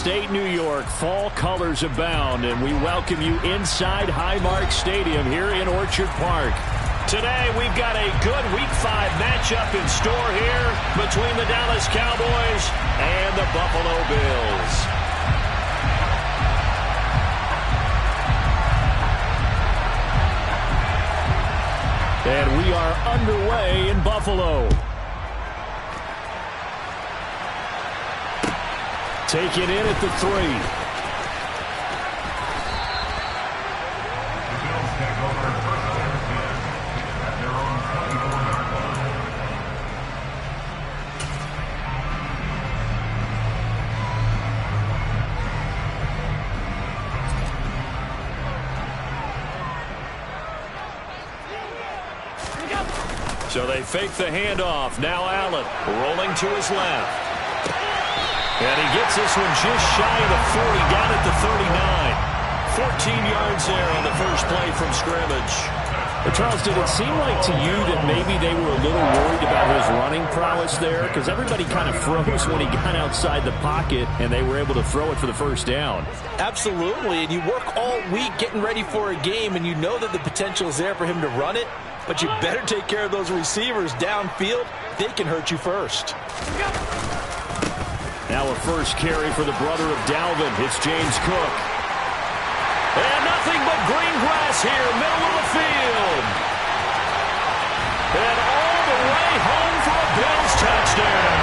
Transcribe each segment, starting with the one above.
upstate New York. Fall colors abound, and we welcome you inside Highmark Stadium here in Orchard Park. Today, we've got a good Week 5 matchup in store here between the Dallas Cowboys and the Buffalo Bills. And we are underway in Buffalo. Take it in at the 3. So they fake the handoff. Now Allen rolling to his left. And he gets this one just shy of the 40, down at the 39. 14 yards there on the first play from scrimmage. But Charles, did it seem like to you that maybe they were a little worried about his running prowess there? Because everybody kind of froze when he got outside the pocket, and they were able to throw it for the first down. Absolutely, and you work all week getting ready for a game, and you know that the potential is there for him to run it, but you better take care of those receivers downfield. They can hurt you first. Now a first carry for the brother of Dalvin. It's James Cook. And nothing but green grass here, middle of the field. And all the way home for a Bills touchdown.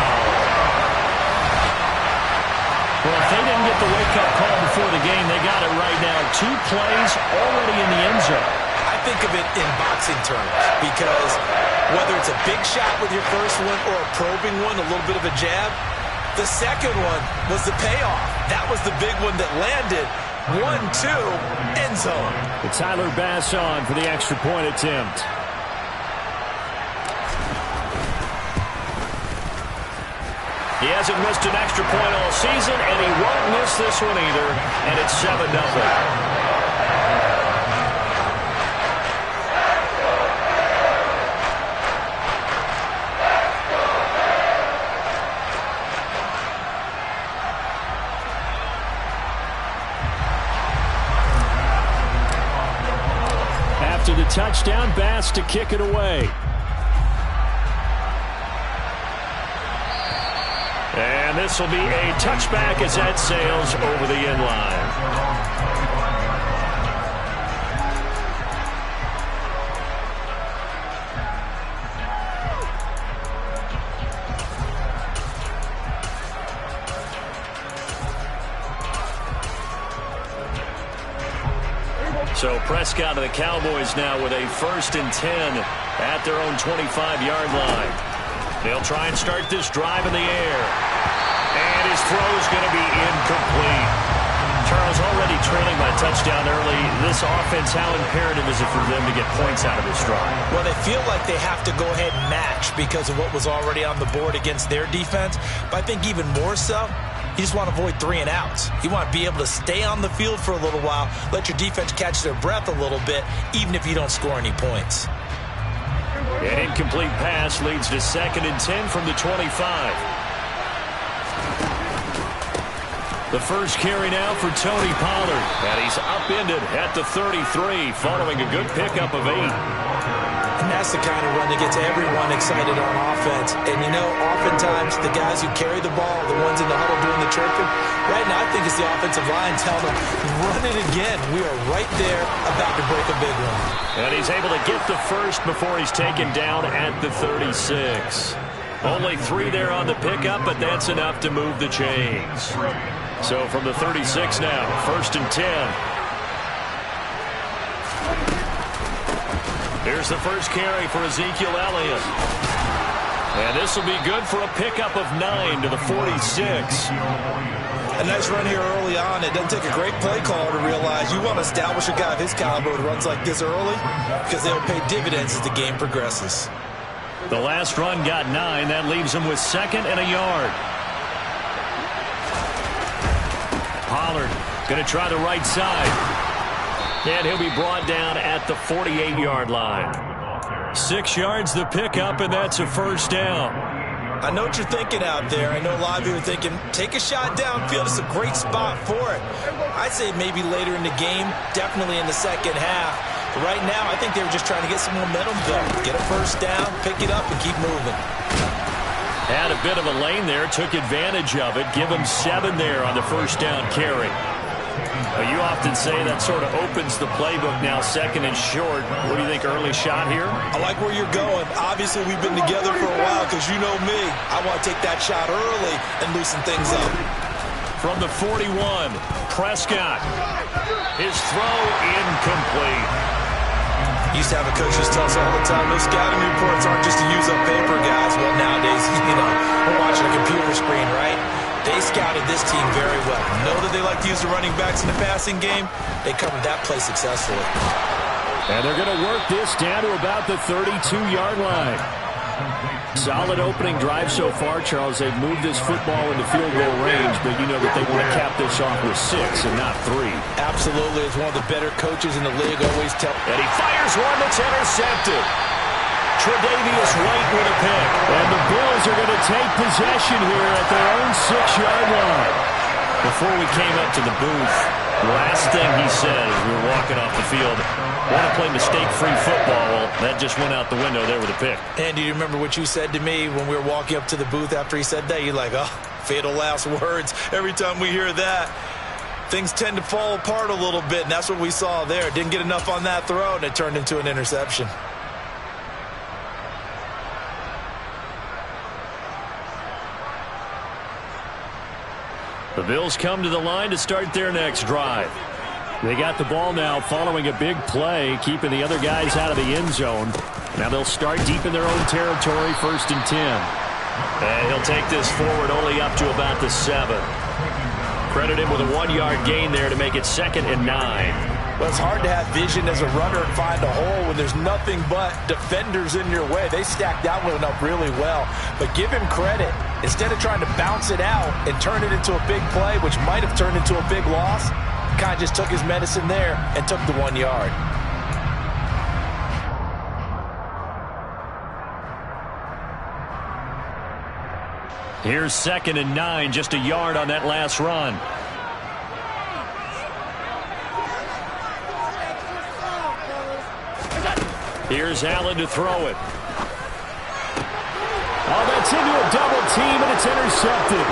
Well, if they didn't get the wake-up call before the game, they got it right now. 2 plays already in the end zone. I think of it in boxing terms because whether it's a big shot with your first one or a probing one, a little bit of a jab, the second one was the payoff. That was the big one that landed. 1-2, end zone. It's Tyler Bass on for the extra point attempt. He hasn't missed an extra point all season, and he won't miss this one either, and it's 7-0. After the touchdown, Bass to kick it away. And this will be a touchback as that sails over the end line. So Prescott and the Cowboys now with a 1st and 10 at their own 25-yard line. They'll try and start this drive in the air. And his throw is going to be incomplete. Charles, already trailing by touchdown early. This offense, how imperative is it for them to get points out of this drive? Well, they feel like they have to go ahead and match because of what was already on the board against their defense. But I think even more so, you just want to avoid 3 and outs. You want to be able to stay on the field for a little while, let your defense catch their breath a little bit, even if you don't score any points. An incomplete pass leads to 2nd and 10 from the 25. The first carry now for Tony Pollard. And he's upended at the 33 following a good pickup of 8. And that's the kind of run that gets everyone excited on offense. And, you know, oftentimes the guys who carry the ball, the ones in the huddle doing the chirping, right now I think it's the offensive line telling them, run it again. We are right there about to break a big one. And he's able to get the first before he's taken down at the 36. Only 3 there on the pickup, but that's enough to move the chains. So from the 36 now, 1st and 10. Here's the first carry for Ezekiel Elliott. And this will be good for a pickup of 9 to the 46. A nice run here early on. It doesn't take a great play call to realize you want to establish a guy of his caliber who runs like this early because they'll pay dividends as the game progresses. The last run got 9. That leaves him with 2nd and a yard. Pollard going to try the right side. And he'll be brought down at the 48-yard line. 6 yards the pickup, and that's a first down. I know what you're thinking out there. I know a lot of you are thinking, take a shot downfield. It's a great spot for it. I'd say maybe later in the game, definitely in the second half. But right now, I think they were just trying to get some momentum going. Get a first down, pick it up, and keep moving. Had a bit of a lane there, took advantage of it. Give him 7 there on the first down carry. You often say that sort of opens the playbook now, second and short. What do you think, early shot here? I like where you're going. Obviously, we've been together for a while because you know me. I want to take that shot early and loosen things up. From the 41, Prescott. His throw incomplete. Used to have a coach just tell us all the time, those scouting reports aren't just to use up paper, guys. Well, nowadays, we're watching a computer screen, right? They scouted this team very well. Know that they like to use the running backs in the passing game. They covered that play successfully. And they're going to work this down to about the 32-yard line. Solid opening drive so far, Charles. They've moved this football into field goal range, but you know that they want to cap this off with 6 and not 3. Absolutely. As one of the better coaches in the league always tell. And he fires one that's intercepted. Tre'Davious White with a pick. And the Bills are going to take possession here at their own 6-yard line. Before we came up to the booth, the last thing he said as we were walking off the field, want to play mistake-free football. Well, that just went out the window there with a pick. And do you remember what you said to me when we were walking up to the booth after he said that? You're like, oh, fatal last words. Every time we hear that, things tend to fall apart a little bit, and that's what we saw there. Didn't get enough on that throw, and it turned into an interception. The Bills come to the line to start their next drive. They got the ball now following a big play, keeping the other guys out of the end zone. Now they'll start deep in their own territory, 1st and 10. And he'll take this forward only up to about the 7. Credit him with a 1-yard gain there to make it 2nd and 9. Well, it's hard to have vision as a runner and find a hole when there's nothing but defenders in your way. They stacked that one up really well. But give him credit. Instead of trying to bounce it out and turn it into a big play, which might have turned into a big loss, kind of just took his medicine there and took the 1 yard. Here's 2nd and 9, just a yard on that last run. Here's Allen to throw it. Oh, that's into a double team, and it's intercepted.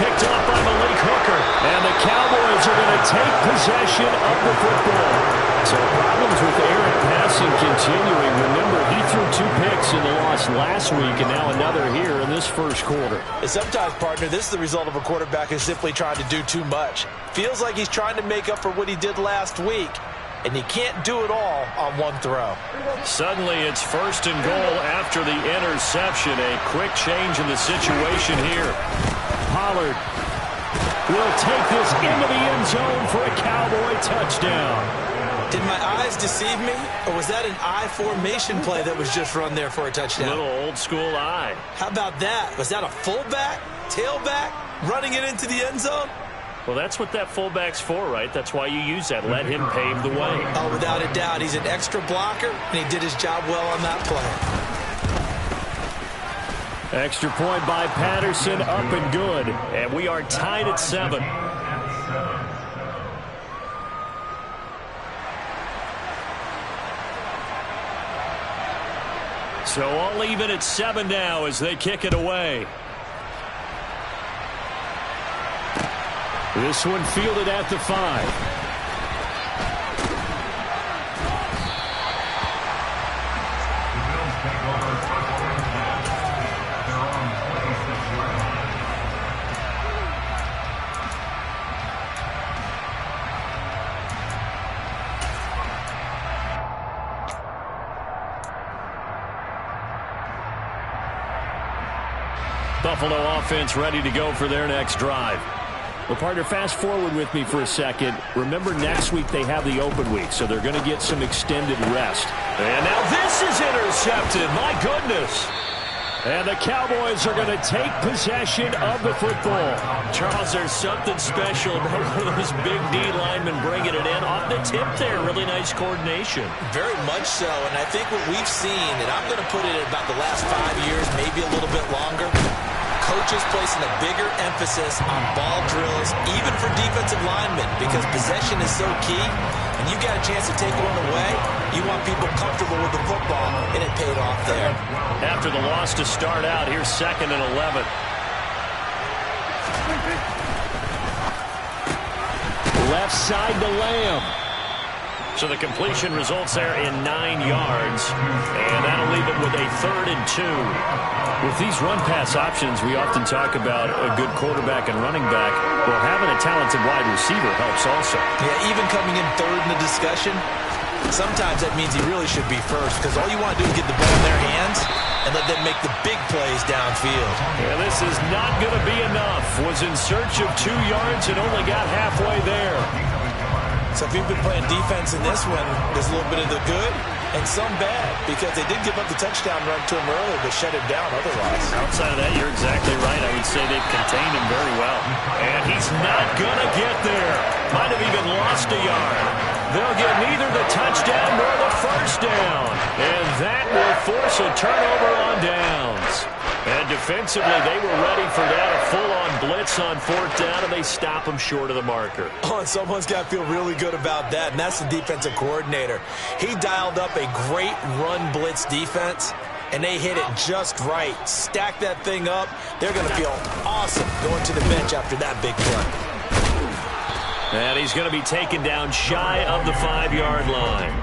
Picked off by Malik Hooker. And the Cowboys are going to take possession of the football. So problems with Aaron passing continuing. Remember, he threw 2 picks in the loss last week, and now another here in this first quarter. And sometimes, partner, this is the result of a quarterback who's simply trying to do too much. Feels like he's trying to make up for what he did last week, and he can't do it all on one throw. Suddenly it's 1st and goal after the interception. A quick change in the situation here. Pollard will take this into the end zone for a Cowboy touchdown. Did my eyes deceive me, or was that an I formation play that was just run there for a touchdown? Little old school eye. How about that? Was that a fullback, tailback, running it into the end zone? Well, that's what that fullback's for, right? That's why you use that. Let him pave the way. Oh, without a doubt. He's an extra blocker, and he did his job well on that play. Extra point by Patterson, up and good. And we are tied at 7. So all even at 7 now as they kick it away. This one fielded at the 5. Buffalo offense ready to go for their next drive. Well, partner, fast forward with me for a second. Remember, next week they have the open week, so they're going to get some extended rest. And now this is intercepted. My goodness. And the Cowboys are going to take possession of the football. Charles, there's something special about one of those big D linemen bringing it in off the tip there. Really nice coordination. Very much so, and I think what we've seen, and I'm going to put it at about the last 5 years, maybe a little bit longer, coaches placing a bigger emphasis on ball drills, even for defensive linemen, because possession is so key, and you got a chance to take one away, you want people comfortable with the football, and it paid off there. After the loss to start out, here's 2nd and 11. Left side to Lamb. So the completion results there in 9 yards, and that'll leave it with a 3rd and 2. With these run-pass options, we often talk about a good quarterback and running back. Well, having a talented wide receiver helps also. Yeah, even coming in 3rd in the discussion, sometimes that means he really should be first, because all you want to do is get the ball in their hands and let them make the big plays downfield. Yeah, this is not going to be enough. Was in search of 2 yards and only got halfway there. So if you've been playing defense in this one, there's a little bit of the good and some bad, because they did give up the touchdown run to him earlier, but shut him down otherwise. Outside of that, you're exactly right. I would say they've contained him very well. And he's not going to get there. Might have even lost a yard. They'll get neither the touchdown nor the first down. And that will force a turnover on downs. And defensively, they were ready for that. A full-on blitz on 4th down, and they stop him short of the marker. Oh, and someone's got to feel really good about that, and that's the defensive coordinator. He dialed up a great run blitz defense, and they hit it just right. Stack that thing up. They're going to feel awesome going to the bench after that big play. And he's going to be taken down shy of the 5-yard line.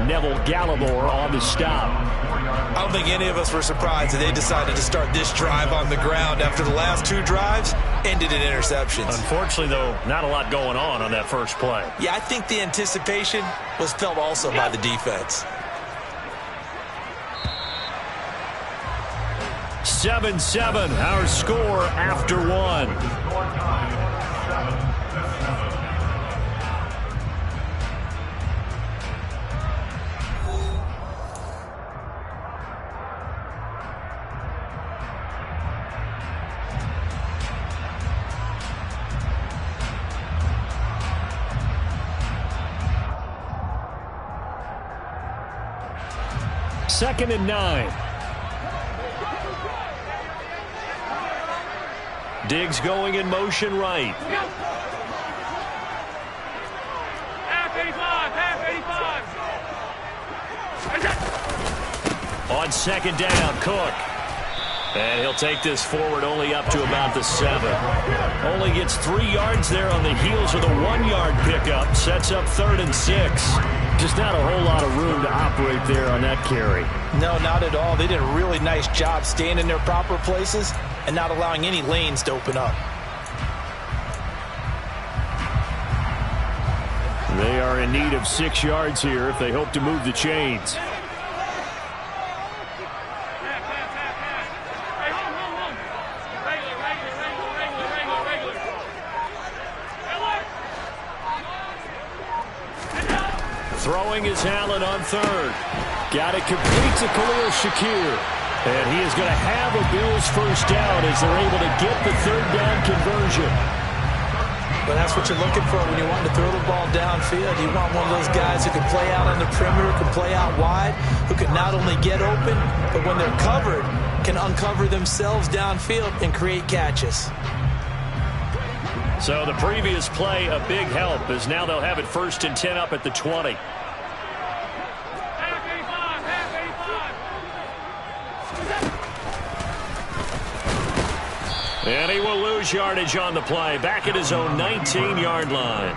Neville Gallimore on the stop. I don't think any of us were surprised that they decided to start this drive on the ground after the last 2 drives ended in interceptions. Unfortunately, though, not a lot going on that first play. Yeah, I think the anticipation was felt also by the defense. 7-7, our score after 1. Second and 9. Diggs going in motion right. Half 85. On 2nd down, Cook. And he'll take this forward only up to about the 7. Only gets 3 yards there on the heels of the 1-yard pickup. Sets up 3rd and 6. Just not a whole lot of room to operate there on that carry. No, not at all. They did a really nice job staying in their proper places and not allowing any lanes to open up. They are in need of 6 yards here if they hope to move the chains. Throwing is Allen on 3rd. Got it complete to Khalil Shakir. And he is going to have a Bills first down as they're able to get the 3rd down conversion. But that's what you're looking for when you want to throw the ball downfield. You want one of those guys who can play out on the perimeter, can play out wide, who can not only get open, but when they're covered, can uncover themselves downfield and create catches. So the previous play, a big help, as now they'll have it 1st and 10 up at the 20. And he will lose yardage on the play. Back at his own 19-yard line.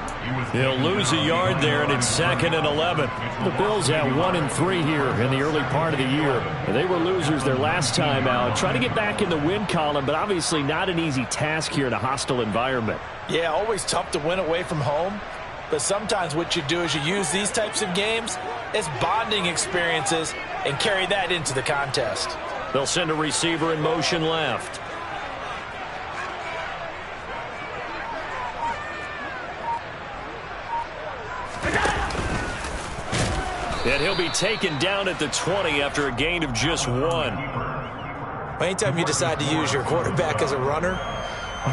He'll lose a yard there, and it's 2nd and 11. The Bills at 1-3 here in the early part of the year. They were losers their last time out. Trying to get back in the win column, but obviously not an easy task here in a hostile environment. Yeah, always tough to win away from home. But sometimes what you do is you use these types of games as bonding experiences and carry that into the contest. They'll send a receiver in motion left. And he'll be taken down at the 20 after a gain of just 1. Anytime you decide to use your quarterback as a runner,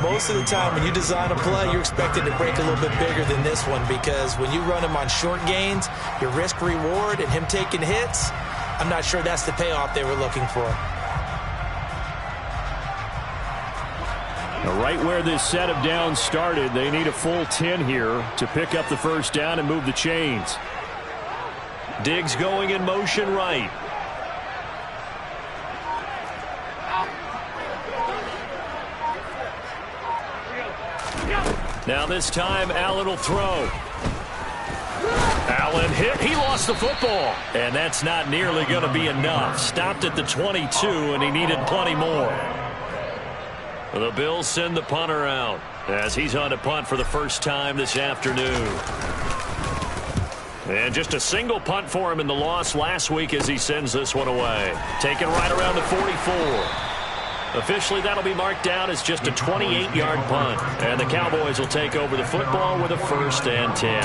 most of the time when you design a play, you're expected to break a little bit bigger than this one, because when you run him on short gains, your risk-reward and him taking hits, I'm not sure that's the payoff they were looking for. Now, right where this set of downs started, they need a full 10 here to pick up the first down and move the chains. Diggs going in motion right. Now this time, Allen will throw. Allen hit. He lost the football. And that's not nearly going to be enough. Stopped at the 22, and he needed plenty more. The Bills send the punter out as he's on to punt for the first time this afternoon. And just a single punt for him in the loss last week as he sends this one away. Taken right around the 44. Officially, that'll be marked down as just a 28-yard punt. And the Cowboys will take over the football with a 1st and 10.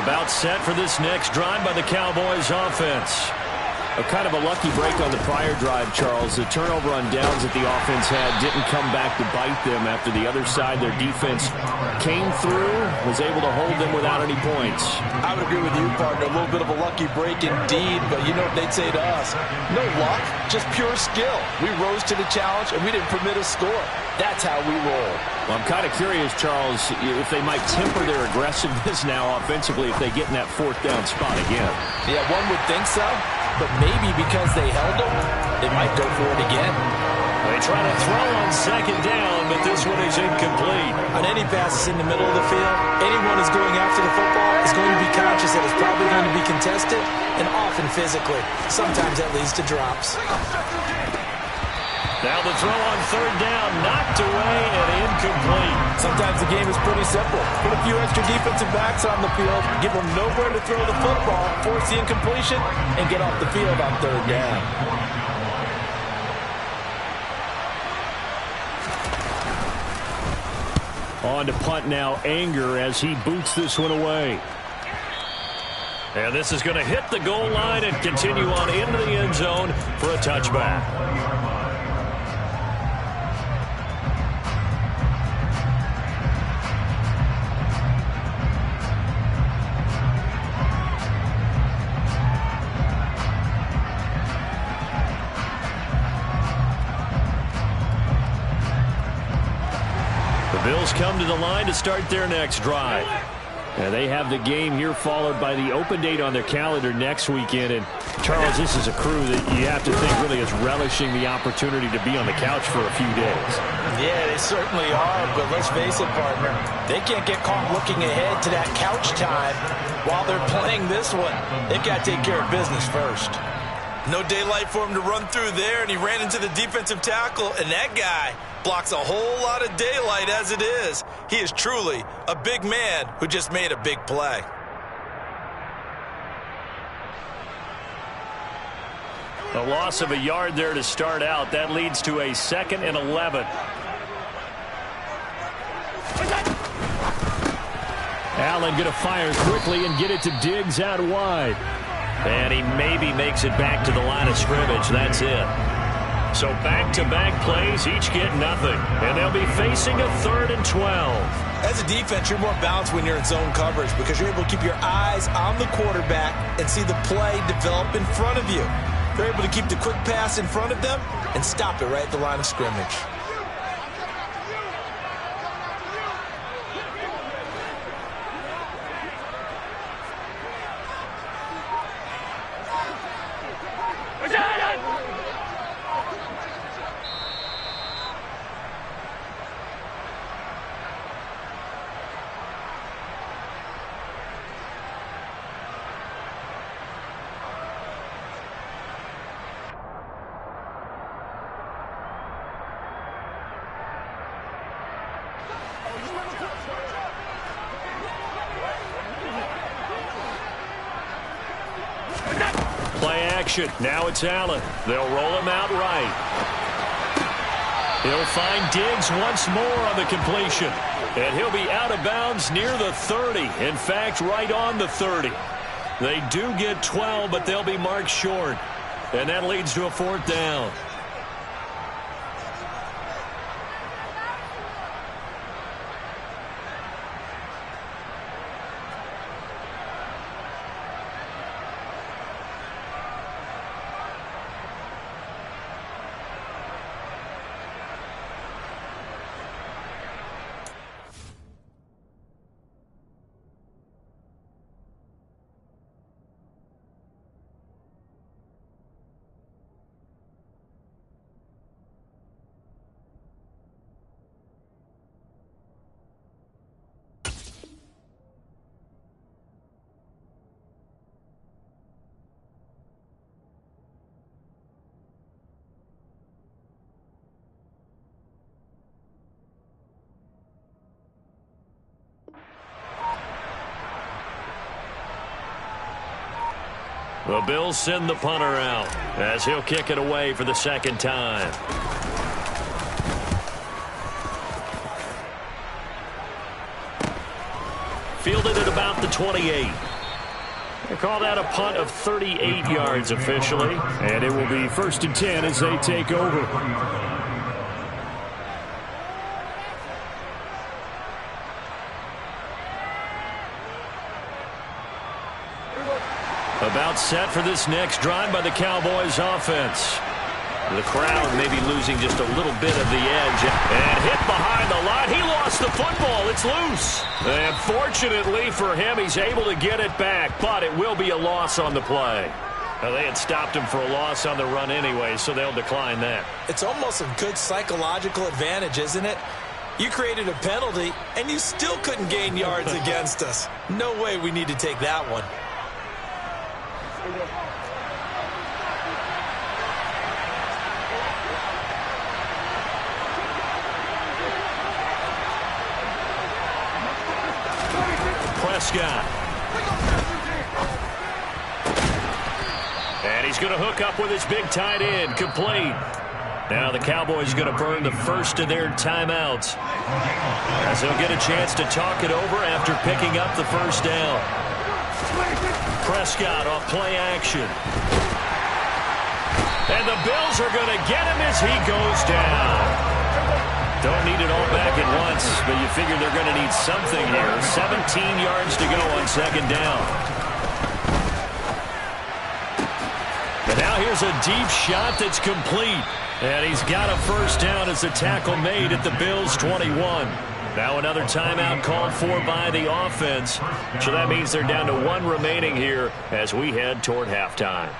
About set for this next drive by the Cowboys offense. Kind of a lucky break on the prior drive, Charles. The turnover on downs that the offense had didn't come back to bite them after the other side. Their defense came through, was able to hold them without any points. I would agree with you, partner. A little bit of a lucky break indeed, but you know what they'd say to us? No luck, just pure skill. We rose to the challenge, and we didn't permit a score. That's how we roll. Well, I'm kind of curious, Charles, if they might temper their aggressiveness now offensively if they get in that 4th down spot again. Yeah, one would think so. But maybe because they held them, they might go for it again. They try to throw on 2nd down, but this one is incomplete. On any passes in the middle of the field, anyone who's going after the football is going to be conscious that it's probably going to be contested, and often physically. Sometimes that leads to drops. Now the throw on 3rd down, knocked away and incomplete. Sometimes the game is pretty simple. Put a few extra defensive backs on the field, give them nowhere to throw the football, force the incompletion, and get off the field on 3rd down. On to punt now, Anger, as he boots this one away. And this is going to hit the goal line and continue on into the end zone for a touchback. Bills come to the line to start their next drive. And they have the game here followed by the open date on their calendar next weekend. And, Charles, this is a crew that you have to think really is relishing the opportunity to be on the couch for a few days. Yeah, they certainly are, but let's face it, partner. They can't get caught looking ahead to that couch time while they're playing this one. They've got to take care of business first. No daylight for him to run through there, and he ran into the defensive tackle, and that guy blocks a whole lot of daylight as it is. He is truly a big man who just made a big play. A loss of a yard there to start out. That leads to a 2nd and 11. Allen going to fire quickly and get it to Diggs out wide. And he maybe makes it back to the line of scrimmage. That's it. So back-to-back plays, each get nothing. And they'll be facing a 3rd and 12. As a defense, you're more balanced when you're in zone coverage because you're able to keep your eyes on the quarterback and see the play develop in front of you. They're able to keep the quick pass in front of them and stop it right at the line of scrimmage. Play action. Now it's Allen. They'll roll him out right. He'll find Diggs once more on the completion. And he'll be out of bounds near the 30. In fact, right on the 30. They do get 12, but they'll be marked short. And that leads to a 4th down. The Bills send the punter out as he'll kick it away for the 2nd time. Fielded at about the 28. They call that a punt of 38 yards officially. And it will be 1st and 10 as they take over. About set for this next drive by the Cowboys offense. The crowd maybe losing just a little bit of the edge. And hit behind the line. He lost the football. It's loose. And fortunately for him, he's able to get it back. But it will be a loss on the play. Now, they had stopped him for a loss on the run anyway, so they'll decline that. It's almost a good psychological advantage, isn't it? You created a penalty, and you still couldn't gain yards against us. No way we need to take that one. Prescott. And he's going to hook up with his big tight end. Complete. Now the Cowboys going to burn the first of their timeouts, as they'll get a chance to talk it over after picking up the 1st down. Prescott off play action. And the Bills are going to get him as he goes down. Don't need it all back at once, but you figure they're going to need something here. 17 yards to go on 2nd down. And now here's a deep shot that's complete. And he's got a 1st down as the tackle made at the Bills' 21. Now another timeout called for by the offense. So that means they're down to 1 remaining here as we head toward halftime.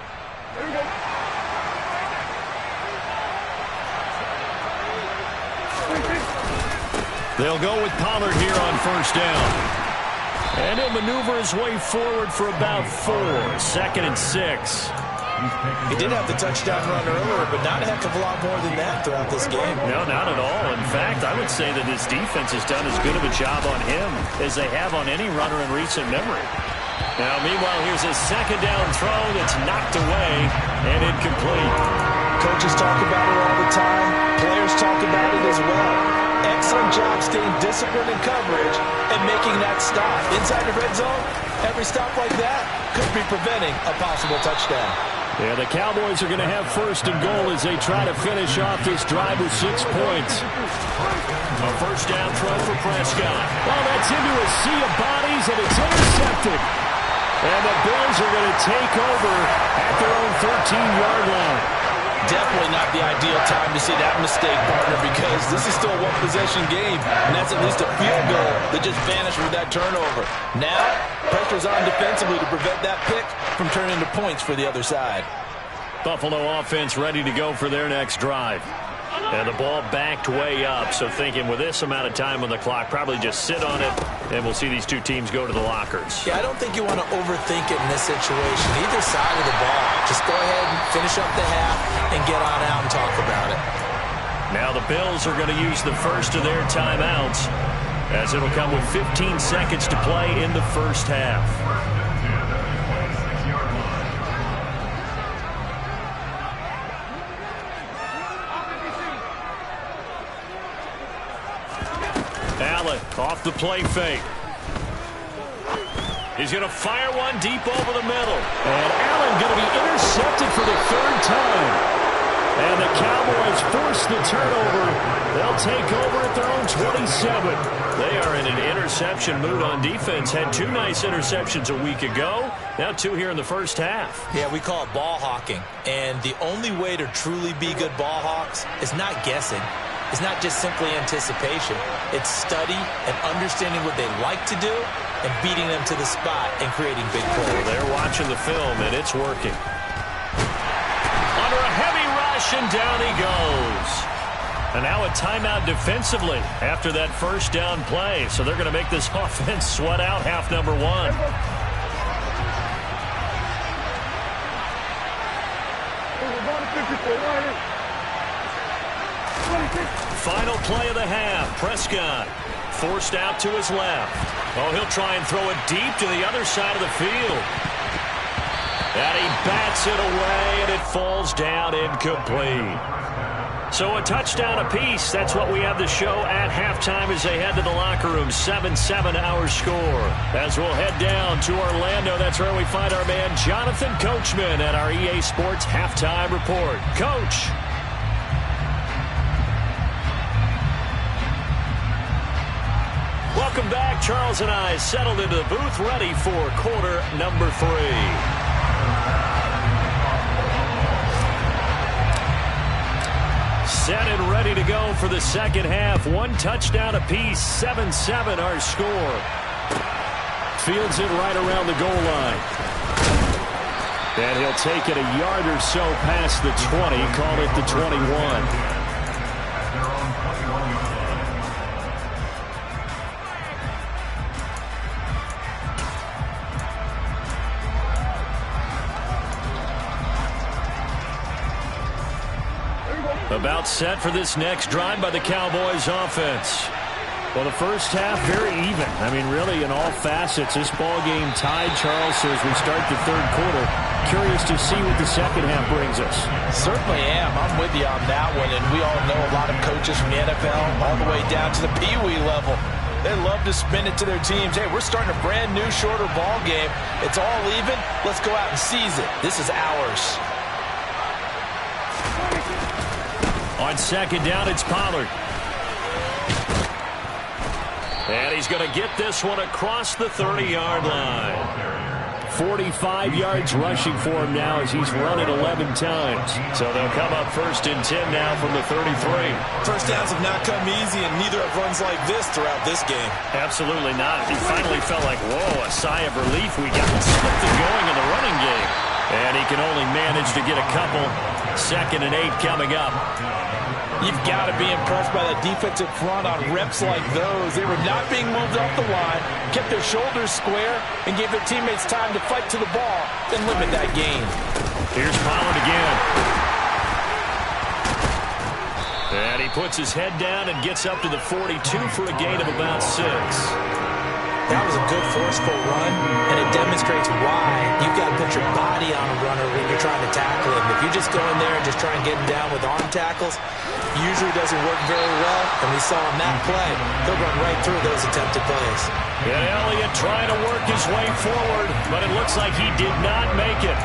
They'll go with Pollard here on 1st down. And he'll maneuver his way forward for about 4. 2nd and 6. He did have the touchdown run earlier, but not a heck of a lot more than that throughout this game. No, not at all. In fact, I would say that his defense has done as good of a job on him as they have on any runner in recent memory. Now, meanwhile, here's a 2nd down throw that's knocked away and incomplete. Coaches talk about it all the time. Players talk about it as well. Excellent job staying disciplined in coverage and making that stop. Inside the red zone, every stop like that could be preventing a possible touchdown. Yeah, the Cowboys are going to have 1st and goal as they try to finish off this drive with 6 points. A 1st down throw for Prescott. Well, that's into a sea of bodies, and it's intercepted. And the Bills are going to take over at their own 13-yard line. Definitely not the ideal time to see that mistake, partner, because this is still a one-possession game, and that's at least a field goal that just vanished with that turnover. Now, pressure's on defensively to prevent that pick from turning into points for the other side. Buffalo offense ready to go for their next drive. And the ball backed way up, so thinking with this amount of time on the clock, probably just sit on it, and we'll see these 2 teams go to the lockers. Yeah, I don't think you want to overthink it in this situation. Either side of the ball. Just go ahead and finish up the half and get on out and talk about it. Now the Bills are going to use the first of their timeouts, as it'll come with 15 seconds to play in the 1st half. Allen off the play fake. He's going to fire one deep over the middle. And Allen going to be intercepted for the third time. And the Cowboys force the turnover. They'll take over at their own 27. They are in an interception mood on defense. Had 2 nice interceptions a week ago. Now 2 here in the first half. Yeah, we call it ball hawking. And the only way to truly be good ball hawks is not guessing. It's not just simply anticipation. It's study and understanding what they like to do and beating them to the spot and creating big plays. They're watching the film, and it's working. Under a heavy rush, and down he goes. And now a timeout defensively after that first down play. So they're going to make this offense sweat out half number 1. Final play of the half. Prescott forced out to his left. Oh, he'll try and throw it deep to the other side of the field. And he bats it away, and it falls down incomplete. So a touchdown apiece. That's what we have the show at halftime as they head to the locker room. 7-7 our score. As we'll head down to Orlando, that's where we find our man Jonathan Coachman at our EA Sports Halftime Report. Coach. Welcome back. Charles and I settled into the booth, ready for quarter number 3. Set and ready to go for the second half. 1 touchdown apiece. 7-7 our score. Fields it right around the goal line. And he'll take it a yard or so past the 20. Call it the 21. About set for this next drive by the Cowboys offense. Well, the first half, very even. I mean, really, in all facets, this ball game tied, Charles. So as we start the third quarter, curious to see what the second half brings us. Certainly am. I'm with you on that one. And we all know a lot of coaches from the NFL all the way down to the Pee-wee level. They love to spin it to their teams. Hey, we're starting a brand new, shorter ball game. It's all even. Let's go out and seize it. This is ours. On second down, it's Pollard. And he's going to get this one across the 30-yard line. 45 yards rushing for him now as he's run it 11 times. So they'll come up 1st and 10 now from the 33. First downs have not come easy, and neither have runs like this throughout this game. Absolutely not. He finally felt like, whoa, a sigh of relief. We got something going in the running game. And he can only manage to get a couple. 2nd and 8 coming up. You've got to be impressed by that defensive front on reps like those. They were not being moved off the line, kept their shoulders square, and gave their teammates time to fight to the ball, then limit that gain. Here's Pollard again. And he puts his head down and gets up to the 42 for a gain of about 6. That was a good forceful run, and it demonstrates why you've got to put your body on a runner when you're trying to tackle him. If you just go in there and just try and get him down with arm tackles, usually doesn't work very well, and we saw on that play, he'll run right through those attempted plays. And Elliott trying to work his way forward, but it looks like he did not make it.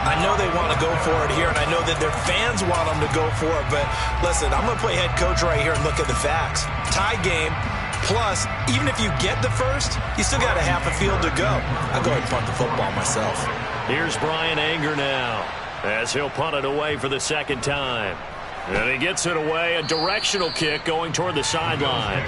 I know they want to go for it here, and I know that their fans want them to go for it, but listen, I'm going to play head coach right here and look at the facts. Tie game. Plus, even if you get the first, you still got a half a field to go. I'll go ahead and punt the football myself. Here's Brian Anger now as he'll punt it away for the second time. And he gets it away, a directional kick going toward the sideline.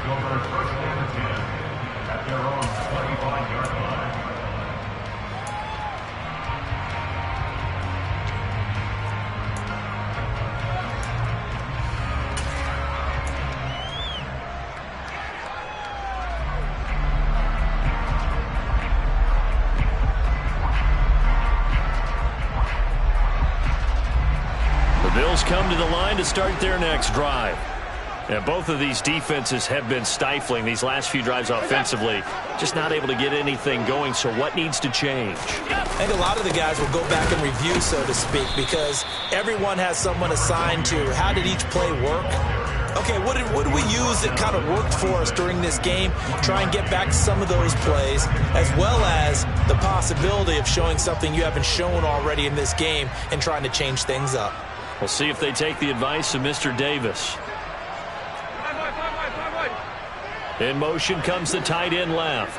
Bills come to the line to start their next drive. And both of these defenses have been stifling these last few drives offensively. Just not able to get anything going, so what needs to change? I think a lot of the guys will go back and review, so to speak, because everyone has someone assigned to how did each play work. Okay, what did we use that kind of worked for us during this game? Try and get back to some of those plays, as well as the possibility of showing something you haven't shown already in this game and trying to change things up. We'll see if they take the advice of Mr. Davis. In motion comes the tight end left.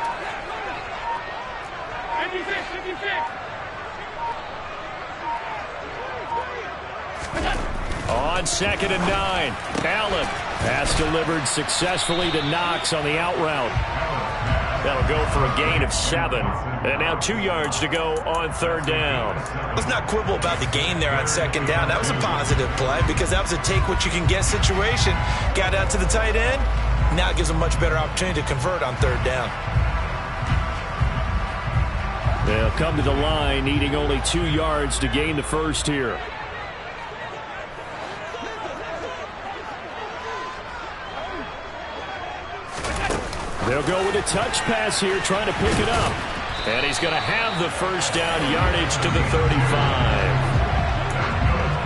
56. On 2nd and 9, Allen. Pass delivered successfully to Knox on the out route. That'll go for a gain of 7. And now 2 yards to go on 3rd down. Let's not quibble about the gain there on 2nd down. That was a positive play because that was a take-what-you-can-get situation. Got out to the tight end. Now it gives them a much better opportunity to convert on 3rd down. They'll come to the line, needing only 2 yards to gain the first here. They'll go with a touch pass here, trying to pick it up. And he's going to have the first down, yardage to the 35.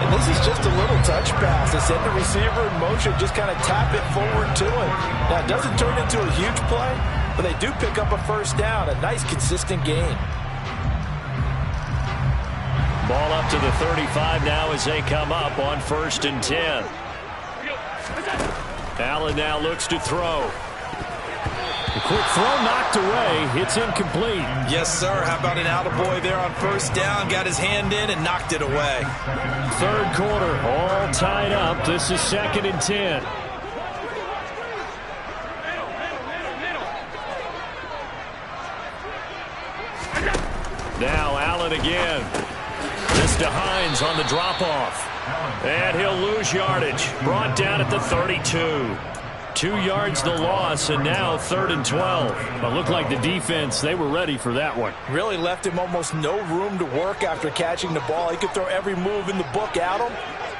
And this is just a little touch pass. They send the receiver in motion, just kind of tap it forward to him. Now, it doesn't turn into a huge play, but they do pick up a first down, a nice, consistent gain. Ball up to the 35 now as they come up on 1st and 10. Allen now looks to throw. The quick throw knocked away. It's incomplete. Yes, sir. How about an attaboy there on 1st down? Got his hand in and knocked it away. 3rd quarter, all tied up. This is 2nd and 10. Now Allen again. This to Hines on the drop-off. And he'll lose yardage. Brought down at the 32. 2 yards the loss, and now 3rd and 12. It looked like the defense, they were ready for that one. Really left him almost no room to work after catching the ball. He could throw every move in the book at him.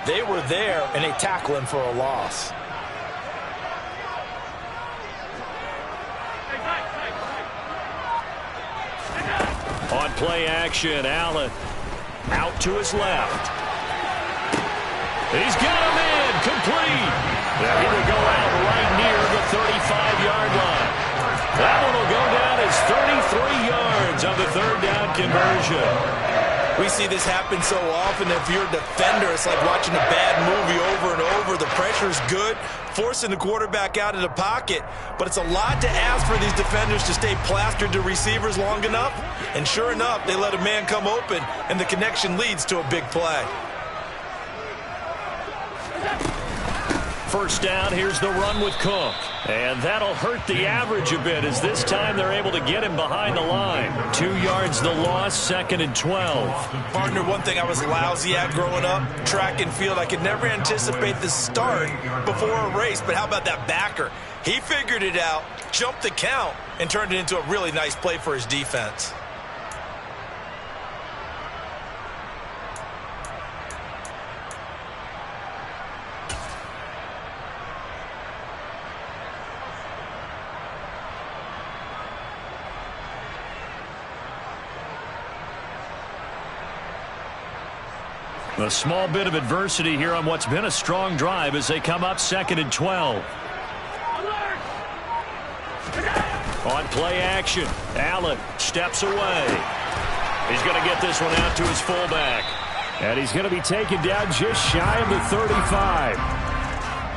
They were there, and they tackle him for a loss. On play action, Allen out to his left. He's got him in, complete. Now he will go out right near the 35-yard line. That one will go down as 33 yards on the 3rd down conversion. We see this happen so often. If you're a defender, it's like watching a bad movie over and over. The pressure's good, forcing the quarterback out of the pocket. But it's a lot to ask for these defenders to stay plastered to receivers long enough. And sure enough, they let a man come open, and the connection leads to a big play. 1st down, here's the run with Cook. And that'll hurt the average a bit as this time they're able to get him behind the line. 2 yards the loss, 2nd and 12. Partner, one thing I was lousy at growing up, track and field. I could never anticipate the start before a race, but how about that backer? He figured it out, jumped the count, and turned it into a really nice play for his defense. A small bit of adversity here on what's been a strong drive as they come up 2nd and 12. On play action, Allen steps away. He's going to get this one out to his fullback. And he's going to be taken down just shy of the 35.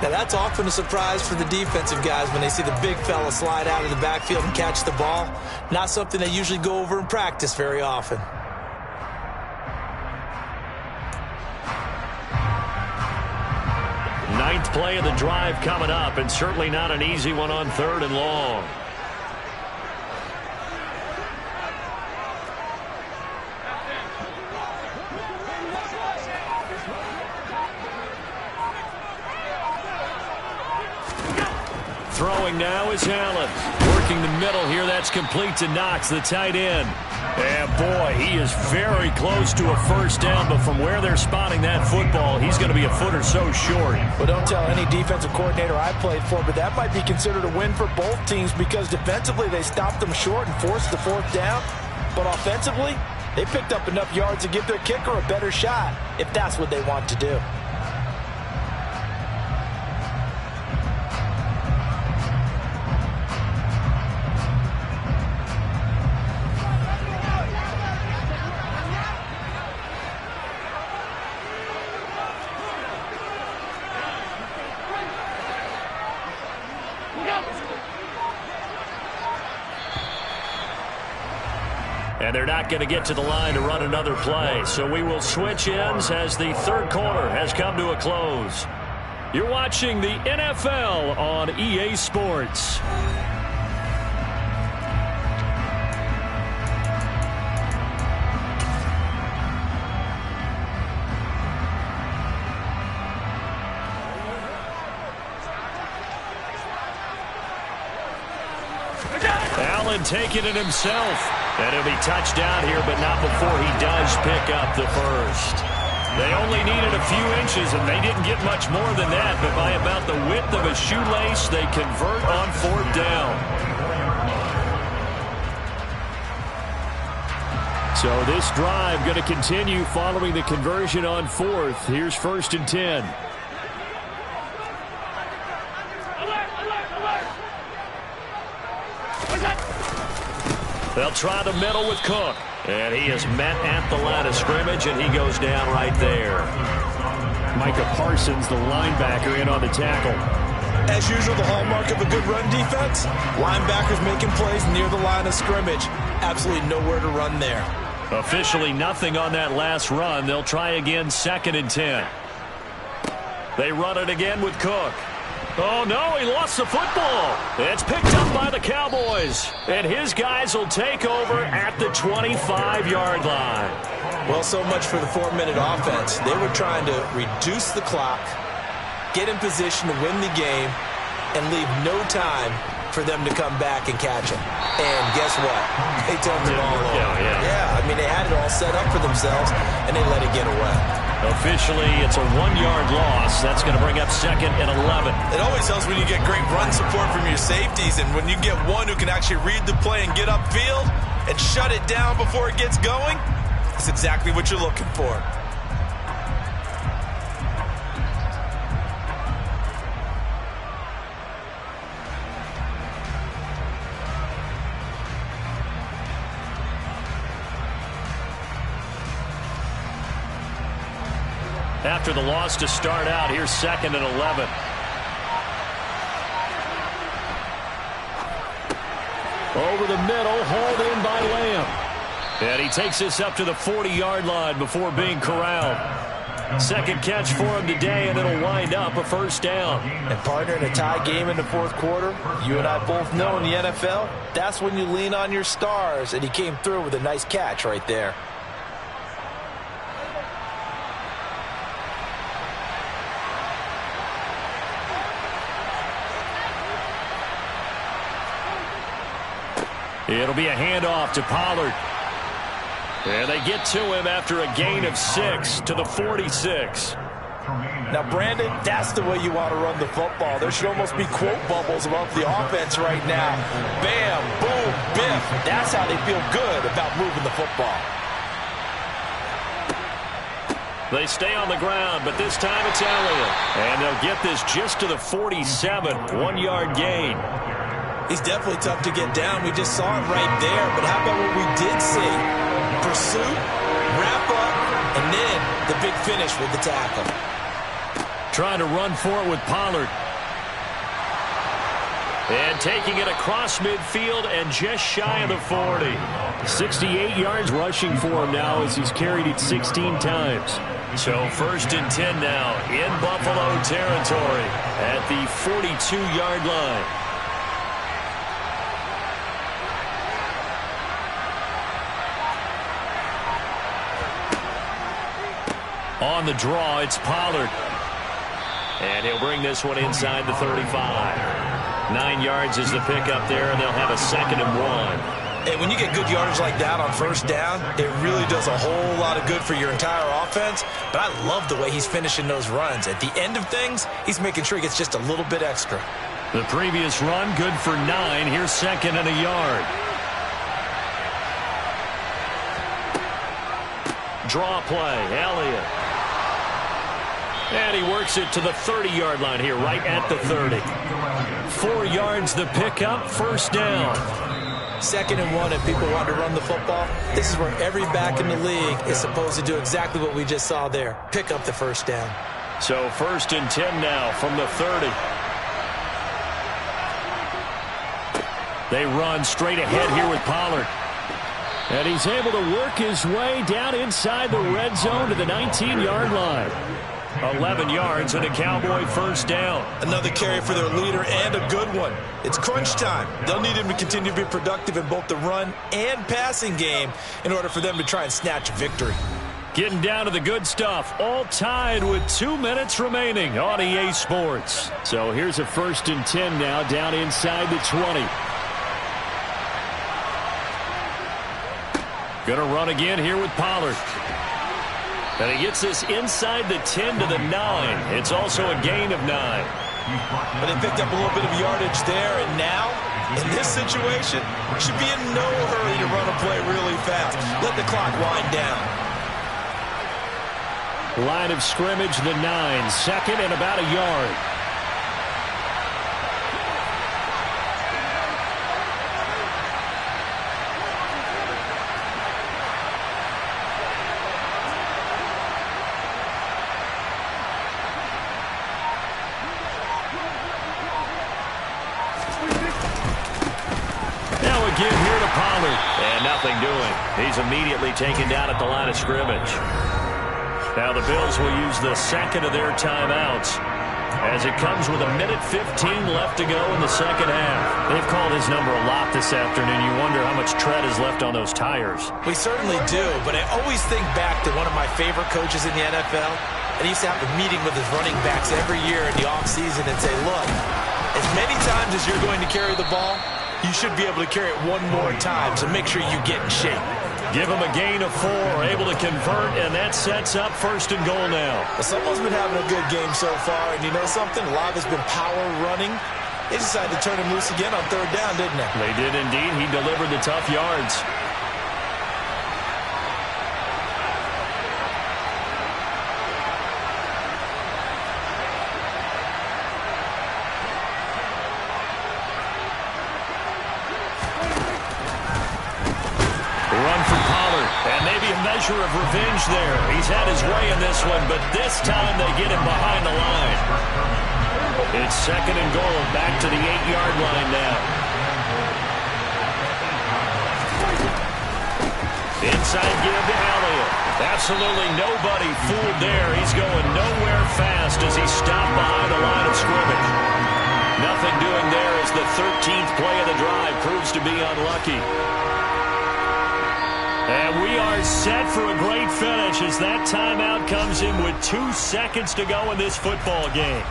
Now, that's often a surprise for the defensive guys when they see the big fella slide out of the backfield and catch the ball. Not something they usually go over in practice very often. Ninth play of the drive coming up, and certainly not an easy one on 3rd and long. Throwing now is Allen. Working the middle here. That's complete to Knox, the tight end. And boy, he is very close to a 1st down, but from where they're spotting that football, he's going to be a foot or so short. Well, don't tell any defensive coordinator I played for, but that might be considered a win for both teams because defensively they stopped them short and forced the 4th down. But offensively, they picked up enough yards to give their kicker a better shot if that's what they want to do. And they're not going to get to the line to run another play. So we will switch ends as the third quarter has come to a close. You're watching the NFL on EA Sports. Allen taking it himself. And it'll be touchdown here, but not before he does pick up the first. They only needed a few inches, and they didn't get much more than that. But by about the width of a shoelace, they convert on fourth down. So this drive going to continue following the conversion on fourth. Here's 1st and 10. They'll try the middle with Cook. And he is met at the line of scrimmage, and he goes down right there. Micah Parsons, the linebacker, in on the tackle. As usual, the hallmark of a good run defense, linebackers making plays near the line of scrimmage. Absolutely nowhere to run there. Officially nothing on that last run. They'll try again, 2nd and 10. They run it again with Cook. Oh, no, he lost the football. It's picked up by the Cowboys. And his guys will take over at the 25-yard line. Well, so much for the 4-minute offense. They were trying to reduce the clock, get in position to win the game, and leave no time for them to come back and catch them. And guess what? They turned the ball over. Yeah, I mean, they had it all set up for themselves, and they let it get away. Officially, it's a 1-yard loss. That's going to bring up 2nd and 11. It always helps when you get great run support from your safeties, and when you get one who can actually read the play and get upfield and shut it down before it gets going, that's exactly what you're looking for. After the loss to start out, here's 2nd and 11. Over the middle, hauled in by Lamb. And he takes this up to the 40-yard line before being corralled. 2nd catch for him today, and it'll wind up a 1st down. And partner, in a tie game in the 4th quarter, you and I both know in the NFL, that's when you lean on your stars, and he came through with a nice catch right there. It'll be a handoff to Pollard. And they get to him after a gain of 6 to the 46. Now, Brandon, that's the way you want to run the football. There should almost be quote bubbles above the offense right now. Bam, boom, biff. That's how they feel good about moving the football. They stay on the ground, but this time it's Elliott. And they'll get this just to the 47, 1-yard gain. He's definitely tough to get down. We just saw it right there. But how about what we did see? Pursuit, wrap up, and then the big finish with the tackle. Trying to run for it with Pollard. And taking it across midfield and just shy of the 40. 68 yards rushing for him now as he's carried it 16 times. So 1st and 10 now in Buffalo territory at the 42-yard line. On the draw, it's Pollard. And he'll bring this one inside the 35. 9 yards is the pickup there, and they'll have a 2nd and 1. Hey, when you get good yardage like that on 1st down, it really does a whole lot of good for your entire offense. But I love the way he's finishing those runs. At the end of things, he's making sure he gets just a little bit extra. The previous run, good for 9. Here's 2nd and a yard. Draw play, Elliott. And he works it to the 30-yard line here, right at the 30. 4 yards the pickup, 1st down. 2nd and 1, and people want to run the football. This is where every back in the league is supposed to do exactly what we just saw there. Pick up the 1st down. So 1st and 10 now from the 30. They run straight ahead here with Pollard. And he's able to work his way down inside the red zone to the 19-yard line. 11 yards and a Cowboy first down. Another carry for their leader and a good one. It's crunch time. They'll need him to continue to be productive in both the run and passing game in order for them to try and snatch a victory. Getting down to the good stuff. All tied with 2 minutes remaining on EA Sports. So here's a 1st and 10 now down inside the 20. Going to run again here with Pollard. And he gets this inside the 10 to the 9. It's also a gain of 9. But they picked up a little bit of yardage there, and now, in this situation, should be in no hurry to run a play really fast. Let the clock wind down. Line of scrimmage, the 9. 2nd and about a yard. Again here to Pollard. And nothing doing. He's immediately taken down at the line of scrimmage. Now the Bills will use the 2nd of their timeouts as it comes with 1:15 left to go in the 2nd half. They've called his number a lot this afternoon. You wonder how much tread is left on those tires. We certainly do, but I always think back to one of my favorite coaches in the NFL. And he used to have a meeting with his running backs every year in the offseason and say, look, as many times as you're going to carry the ball, you should be able to carry it one more time, so make sure you get in shape. Give him a gain of 4, able to convert, and that sets up 1st and goal now. Well, someone's been having a good game so far, and you know something? A lot has been power running. They decided to turn him loose again on 3rd down, didn't they? They did indeed. He delivered the tough yards. Measure of revenge there. He's had his way in this one, but this time they get him behind the line. It's 2nd and goal, back to the 8-yard line now. Inside give to Elliott. Absolutely nobody fooled there. He's going nowhere fast as he stopped behind the line of scrimmage. Nothing doing there as the 13th play of the drive proves to be unlucky. And we are set for a great finish as that timeout comes in with 2 seconds to go in this football game.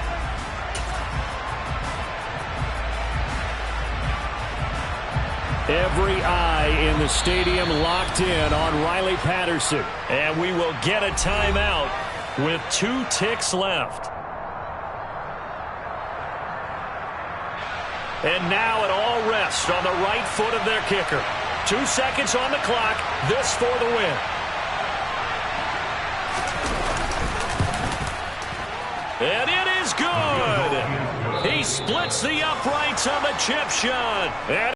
Every eye in the stadium locked in on Riley Patterson. And we will get a timeout with 2 ticks left. And now it all rests on the right foot of their kicker. 2 seconds on the clock. This for the win. And it is good. He splits the uprights on the chip shot. And